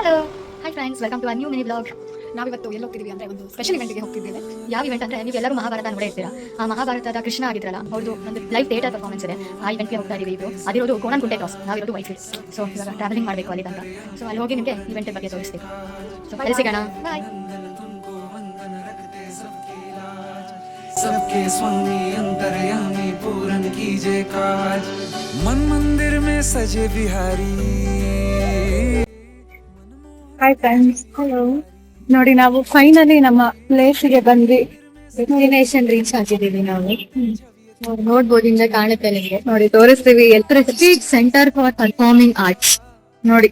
Hello hi friends, welcome to a new mini blog. ನಾವಿವತ್ತು ಎಲ್ಲಿ ಹೋಗ್ತಿದ್ದೀವಿ ಅಂದರೆ ಒಂದು ಸ್ಪೆಷಲ್ ಇವೆಂಟ್ಗೆ ಹೋಗ್ತಿದ್ದೇವೆ. ಯಾವ ಇವೆಂಟ್ ಅಂದರೆ, ನೀವೆಲ್ಲರೂ ಮಹಾಭಾರತ ನೋಡೇ ಇರ್ತೀರಾ. ಆ ಮಹಾಭಾರತದ ಕೃಷ್ಣ ಆಗಿದ್ರಲ್ಲ, ಅವ್ರದ್ದು ಒಂದು ಲೈವ್ ಥಿಯೇಟರ್ ಪರ್ಫಾರ್ಮೆನ್ಸ್ ಇದೆ. ಆ ಇವೆಂಟ್ಗೆ ಹೋಗ್ತಾ ಇದೀವಿ. ಇದು ಅದಿರೋದು ಕೋಣನಕುಂಟೆ ಕ್ರಾಸ್, ನಾವಿರೋದು ವೈಟ್ಫೀಲ್ಡ್. ಸೊ ಇವಾಗ ಟ್ರಾವೆಲಿಂಗ್ ಮಾಡಬೇಕು ಅಲ್ಲಿ ತನಕ. ಸೊ ಅಲ್ಲಿ ಹೋಗಿ ನಿಮಗೆ ಇವೆಂಟ್ ಬಗ್ಗೆ ತೋರಿಸ್ತೀವಿ. ಸೊ ಅಲ್ಲಿ ಸಿಗೋಣ, ಬಾಯ್. सबके स्वामी अंतर्यामी पूरन कीजे काज मन मंदिर में सजे बिहारी. Hi friends, hello. ನೋಡಿ, ನಾವು ಫೈನಲಿ ನಮ್ಮ ಪ್ಲೇಸ್ಗೆ ಬಂದ್ವಿ. ಡೆಸ್ಟಿನೇಷನ್ ರೀಚ್ ಆಗಿದ್ದೀವಿ ನಾವು. ನೋಡ್ಬೋದು, ಹಿಂಗೆ ಕಾಣುತ್ತೆ ನಿಮಗೆ. ನೋಡಿ, ತೋರಿಸ್ತೀವಿ. Prestige centre for performing arts. ನೋಡಿ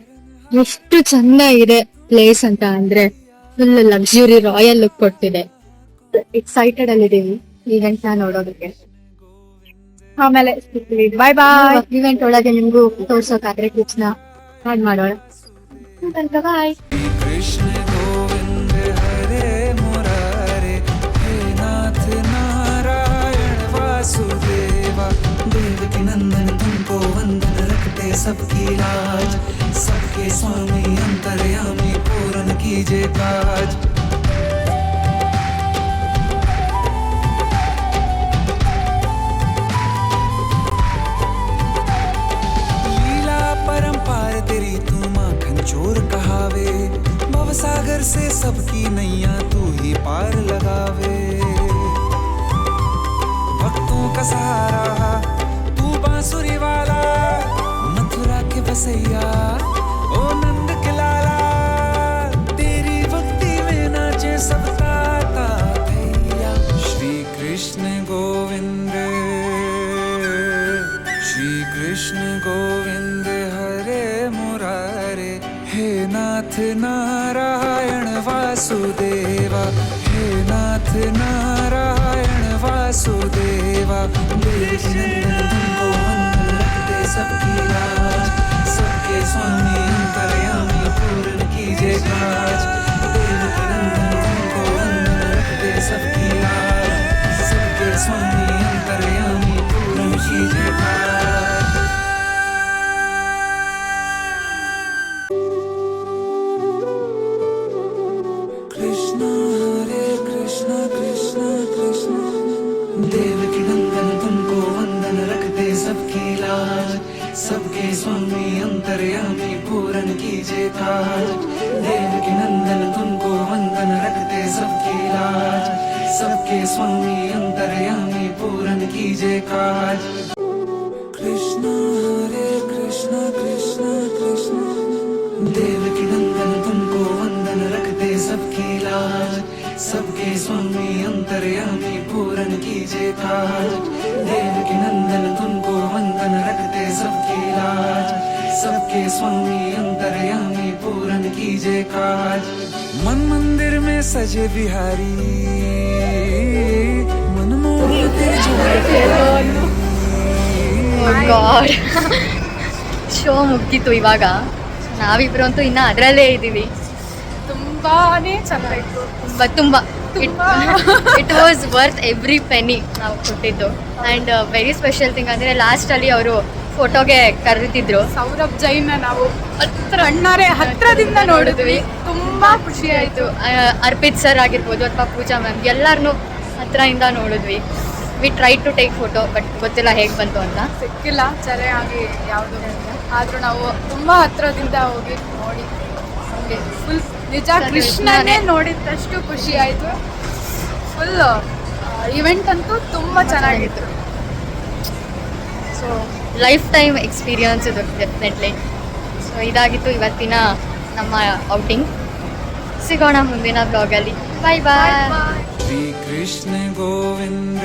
ಎಷ್ಟು ಚಂದ ಇದೆ ಪ್ಲೇಸ್ ಅಂತ ಅಂದ್ರೆ, ಫುಲ್ ಲಕ್ಸುರಿ ರಾಯಲ್ ಲುಕ್ ಕೊಡ್ತಿದೆ. ಎಕ್ಸೈಟೆಡ್ ಅಲ್ಲಿದ್ದೀವಿ ಈವೆಂಟ್ ನ ನೋಡೋದಕ್ಕೆ. ಆಮೇಲೆ ಬಾಯ್ ಬಾಯ್. ಇವೆಂಟ್ ಒಳಗೆ ನಿಮ್ಗೂ ತೋರ್ಸೋಕಾದ್ರೆ ಕ್ಲಿಪ್ಸ್ ನ ಆಡ್ ಮಾಡೋಣ. ಬಾಯ್. कृष्ण गोविंद हरे मुरारे हे नाथ नारायण वासुदेवा देवकी नंदन तुमको वंदन रखते सबकी लाज सबके स्वामी अंतर्यामी पूरन कीजे काज. तेरी तू माखन चोर कहावे भवसागर से सबकी नैया तू ही पार लगावे. भक्तों का सहारा तू बांसुरी वाला मथुरा के बसैया ओ नंद के लाला. तेरी भक्ति में नाचे सब ताता भैया. श्री कृष्ण गोविंद श्री कृष्ण गोविंद हरे मुरारे हे नाथ नारायण वासुदेवा हे नाथ नारायण वासुदेवा. देवकी नंदन तुमको वंदन रखते सबकी लाज सबके स्वामी अंतर्यामी पूर्ण कीजे काज. देवकी नंदन तुमको वंदन रखते सबकी लाज सबके स्वामी अंतर्यामी पूर्ण कीजे काज. देवकी नंदन तुमको वंदन रखते सबकी लाज सबके स्वामी अंतर्यामी पूरन कीजे काज. देवकी नंदन तुमको वंदन रखते सबकी लाज सबके स्वामी अंतर्यामी पूरन कीजे काज. कृष्ण कृष्ण कृष्ण देवकी नंदन तुमको वंदन रखते सबकी लाज सबके स्वामी अंतर्यामी पूरन कीजे काज. देवकी नंदन तुमको वंदन रखते सबकी लाज सबके स्वामी अंतर्यामी पूरन कीजे काज. मन मंदिर में सजे बिहारी मनमोहक ಗಾಡ್ ಶೋ ಮುಗ್ದಿತ್ತು. ಇವಾಗ ನಾವಿಬ್ರು ಅಂತೂ ಇನ್ನ ಅದರಲ್ಲೇ ಇದ್ದೀವಿ. ತುಂಬಾನೇ ಚೆನ್ನಾಗಿತ್ತು. ತುಂಬ ಇಟ್ ವಾಸ್ ವರ್ತ್ ಎವ್ರಿ ಪೆನಿ ನಾವು ಕೊಟ್ಟಿದ್ದು. ಆ್ಯಂಡ್ ವೆರಿ ಸ್ಪೆಷಲ್ ಥಿಂಗ್ ಅಂದರೆ, ಲಾಸ್ಟಲ್ಲಿ ಅವರು ಫೋಟೋಗೆ ಕರೆದಿದ್ರು ಸೌರಭ್ ಜೈನ್. ನಾವು ಅಣ್ಣಾರೆ ಹತ್ರದಿಂದ ನೋಡಿದ್ವಿ. ತುಂಬಾ ಖುಷಿ ಆಯಿತು. ಅರ್ಪಿತ್ ಸರ್ ಆಗಿರ್ಬೋದು ಅಥವಾ ಪೂಜಾ ಮ್ಯಾಮ್, ಎಲ್ಲರನ್ನೂ ಹತ್ರದಿಂದ ನೋಡಿದ್ವಿ. We try to take photo, but ಗೊತ್ತಿಲ್ಲ ಹೇಗೆ ಬಂತು ಅಂತ. ಸಿಕ್ಕಿಲ್ಲ ಸರಿಯಾಗಿ ಯಾವುದು. ಆದರೂ ನಾವು ತುಂಬ ಹತ್ರದಿಂದ ಹೋಗಿ ನೋಡಿ ನಮಗೆ ಫುಲ್ ನಿಜ ಕೃಷ್ಣನೇ ನೋಡಿದಷ್ಟು ಖುಷಿ ಆಯಿತು. ಫುಲ್ ಇವೆಂಟ್ ಅಂತೂ ತುಂಬ ಚೆನ್ನಾಗಿತ್ತು. ಸೊ ಲೈಫ್ ಟೈಮ್ ಎಕ್ಸ್ಪೀರಿಯನ್ಸ್ ಇದು ಡೆಫಿನೆಟ್ಲಿ. ಸೊ ಇದಾಗಿತ್ತು ಇವತ್ತಿನ ನಮ್ಮ ಔಟಿಂಗ್. ಸಿಗೋಣ ಮುಂದಿನ ಬ್ಲಾಗಲ್ಲಿ. ಬಾಯ್ ಬಾಯ್. श्री कृष्ण गोविंद